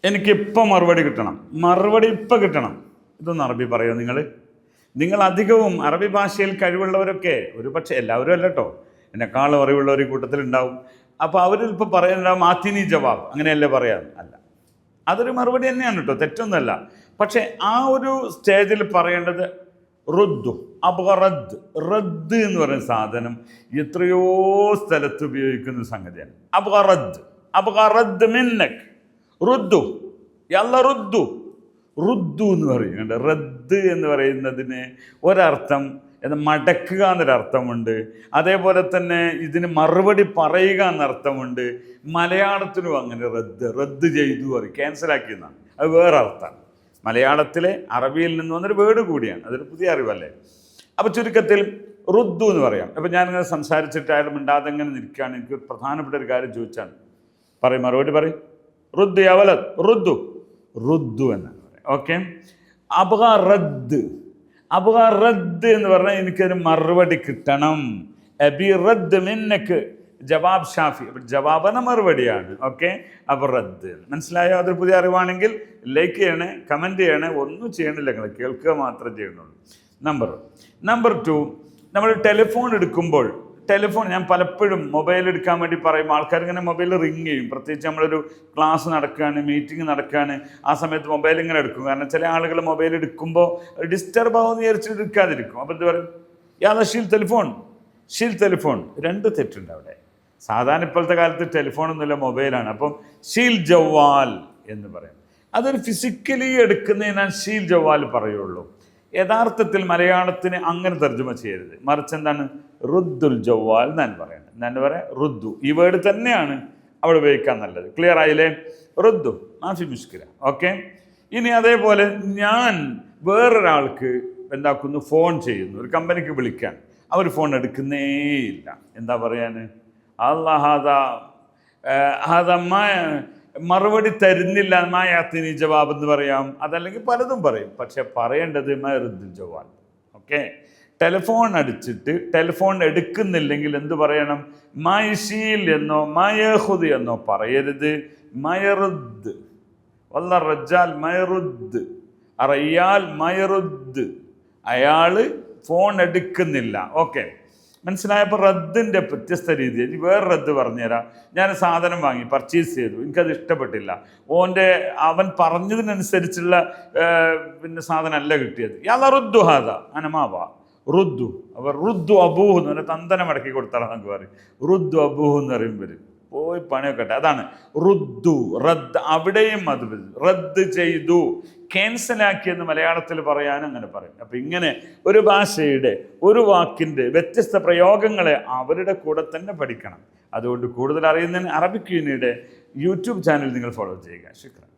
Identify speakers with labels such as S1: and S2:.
S1: എനിക്കിപ്പോൾ മറുപടി കിട്ടണം, മറുപടി ഇപ്പം കിട്ടണം. ഇതൊന്ന് അറബി പറയുമോ നിങ്ങൾ അധികവും അറബി ഭാഷയിൽ കഴിവുള്ളവരൊക്കെ, ഒരു പക്ഷേ എല്ലാവരും അല്ല കേട്ടോ, എന്നെക്കാളും അറിവുള്ളവർ ഈ കൂട്ടത്തിലുണ്ടാവും. അപ്പോൾ അവരിപ്പോൾ പറയുന്നുണ്ടാവും ആത്തിനി ജവാബ്, അങ്ങനെയല്ലേ പറയാൻ അല്ല, അതൊരു മറുപടി തന്നെയാണ് കേട്ടോ, തെറ്റൊന്നുമല്ല. പക്ഷേ ആ ഒരു സ്റ്റേജിൽ പറയേണ്ടത് റുദ്ദു അബ്ഗറദ്. റദ്ദ് എന്ന് പറയുന്ന സാധനം എത്രയോ സ്ഥലത്ത് ഉപയോഗിക്കുന്ന സംഗതിയാണ്. അബ്ഗറദ് അബ്ഗറദ് മിന്നക് റുദ്ദു യല്ല റുദ്ദു. റുദ്ദു എന്ന് പറയുന്നുണ്ട്. റദ്ദ് എന്ന് പറയുന്നതിന് ഒരർത്ഥം മടക്കുക എന്നൊരർത്ഥമുണ്ട്. അതേപോലെ തന്നെ ഇതിന് മറുപടി പറയുക എന്നർത്ഥമുണ്ട്. മലയാളത്തിലും അങ്ങനെ റദ്ദ് ചെയ്തു പറയും, ക്യാൻസലാക്കിയെന്നാണ്. അത് വേറെ അർത്ഥമാണ്. മലയാളത്തിലെ അറബിയിൽ നിന്ന് വന്നൊരു വേർഡ് കൂടിയാണ്, അതൊരു പുതിയ അറിവല്ലേ. അപ്പോൾ ചുരുക്കത്തിൽ റുദ്ദു എന്ന് പറയാം. അപ്പോൾ ഞാനിങ്ങനെ സംസാരിച്ചിട്ട് അയാൾ മിണ്ടാതെ ഇങ്ങനെ നിൽക്കുകയാണ്. എനിക്ക് പ്രധാനപ്പെട്ട ഒരു കാര്യം ചോദിച്ചാണ്, പറയും, മറുപടി പറയും. റുദ്ദു യവലദ് റുദ്ദു, റുദ്ദു എന്നാണ് പറയാം. ഓക്കെ. അബ്ഗറദ് അബ്ഗറദ് എന്ന് പറഞ്ഞാൽ എനിക്കൊരു മറുപടി കിട്ടണം. അബി റദ്ദ് മിന്നക്ക് ജവാബ് ഷാഫി, ജവാബെന്ന മറുപടിയാണ്. ഓക്കെ. അബ്ഗറദ് മനസ്സിലായോ? അതൊരു പുതിയ അറിവാണെങ്കിൽ ലൈക്ക് ചെയ്യണേ, കമൻറ്റ് ചെയ്യണേ, ഒന്നും ചെയ്യണില്ല, നിങ്ങൾ കേൾക്കുക മാത്രം ചെയ്യണുള്ളൂ. നമ്പർ 2, നമ്മൾ ടെലിഫോൺ എടുക്കുമ്പോൾ, ഞാൻ പലപ്പോഴും മൊബൈൽ എടുക്കാൻ വേണ്ടി പറയും. ആൾക്കാർ ഇങ്ങനെ മൊബൈൽ റിങ് ചെയ്യും. പ്രത്യേകിച്ച് നമ്മളൊരു ക്ലാസ് നടക്കുകയാണ്, മീറ്റിംഗ് നടക്കുകയാണ്, ആ സമയത്ത് മൊബൈൽ ഇങ്ങനെ എടുക്കും. കാരണം ചില ആളുകൾ മൊബൈൽ എടുക്കുമ്പോൾ ഡിസ്റ്റർബ് ആവുമെന്ന് വിചാരിച്ചിട്ട് എടുക്കാതിരിക്കും. അപ്പോൾ എന്ത് പറയും, യാതാ ഷീൽ ടെലിഫോൺ. 2 തെറ്റുണ്ട് അവിടെ. സാധാരണ ഇപ്പോഴത്തെ കാലത്ത് ടെലിഫോണൊന്നുമില്ല, മൊബൈലാണ്. അപ്പം ഷീൽ ജവാൽ എന്ന് പറയും. അതൊരു ഫിസിക്കലി എടുക്കുന്നതിനാൽ ഷീൽ ജവാൽ പറയുള്ളൂ. യഥാർത്ഥത്തിൽ മലയാളത്തിന് അങ്ങനെ തർജ്ജമ ചെയ്യരുത്. മറിച്ച് എന്താണ്, റുദ്ദുൽ ജവാൽ എന്നാണ് പറയുന്നത്. എന്നാണ് പറയാം, റുദ്ദു. ഈ വേർഡ് തന്നെയാണ് അവിടെ ഉപയോഗിക്കാൻ നല്ലത്. ക്ലിയർ ആയില്ലേ? റുദ്ദു മാഫി മുഷ്കില. ഓക്കെ. ഇനി അതേപോലെ ഞാൻ വേറൊരാൾക്ക് എന്താക്കുന്നു, ഫോൺ ചെയ്യുന്നു, ഒരു കമ്പനിക്ക് വിളിക്കാൻ, അവർ ഫോൺ എടുക്കുന്നേയില്ല. എന്താ പറയാൻ, മറുപടി തരുന്നില്ല, മായാത്തിനി ജവാബ് എന്ന് പറയാം. അതല്ലെങ്കിൽ പലതും പറയും. പക്ഷെ പറയേണ്ടത് മറുദ്ദുൽ ജവാൽ. ഓക്കെ. ടെലിഫോൺ അടിച്ചിട്ട് ടെലിഫോൺ എടുക്കുന്നില്ലെങ്കിൽ എന്ത് പറയണം, മൈഷീൽ എന്നോ മയഹുദ് എന്നോ പറയരുത്. മയറുദ് വല്ല റജാൽ മയറുദ്, അറിയാൽ മയറുദ്, അയാൾ ഫോൺ എടുക്കുന്നില്ല. ഓക്കെ. മനസ്സിലായപ്പോൾ റദ്ദിൻ്റെ വ്യത്യസ്ത രീതിയിൽ വേറെ റദ്ദ് പറഞ്ഞുതരാം. ഞാൻ സാധനം വാങ്ങി, പർച്ചേസ് ചെയ്തു, എനിക്കത് ഇഷ്ടപ്പെട്ടില്ല. അവൻ പറഞ്ഞതിനനുസരിച്ചുള്ള സാധനം അല്ല കിട്ടിയത്. യാള റുദ്ദു ഹാദ അനമാവ റുദ്ദു. അവർ റുദ്ദു അബൂഹ് എന്ന് പറഞ്ഞാൽ തന്തന മടക്കി കൊടുത്താൽ നമുക്ക് പറയും. റുദ്ദു അബൂഹ് എന്ന് പറയുമ്പോൾ പോയി പണിയൊക്കെ. അതാണ് റുദ്ദു, റദ്ദ്. അവിടെയും അത് റദ്ദ് ചെയ്തു, ക്യാൻസലാക്കിയെന്ന് മലയാളത്തിൽ പറയാനും അങ്ങനെ പറയും. അപ്പം ഇങ്ങനെ ഒരു ഭാഷയുടെ ഒരു വാക്കിൻ്റെ വ്യത്യസ്ത പ്രയോഗങ്ങളെ അവരുടെ കൂടെ തന്നെ പഠിക്കണം. അതുകൊണ്ട് കൂടുതൽ അറിയുന്നതിന് അറബിക് യൂണിയുടെ യൂട്യൂബ് ചാനൽ നിങ്ങൾ ഫോളോ ചെയ്യുക. ശുക്രാൻ.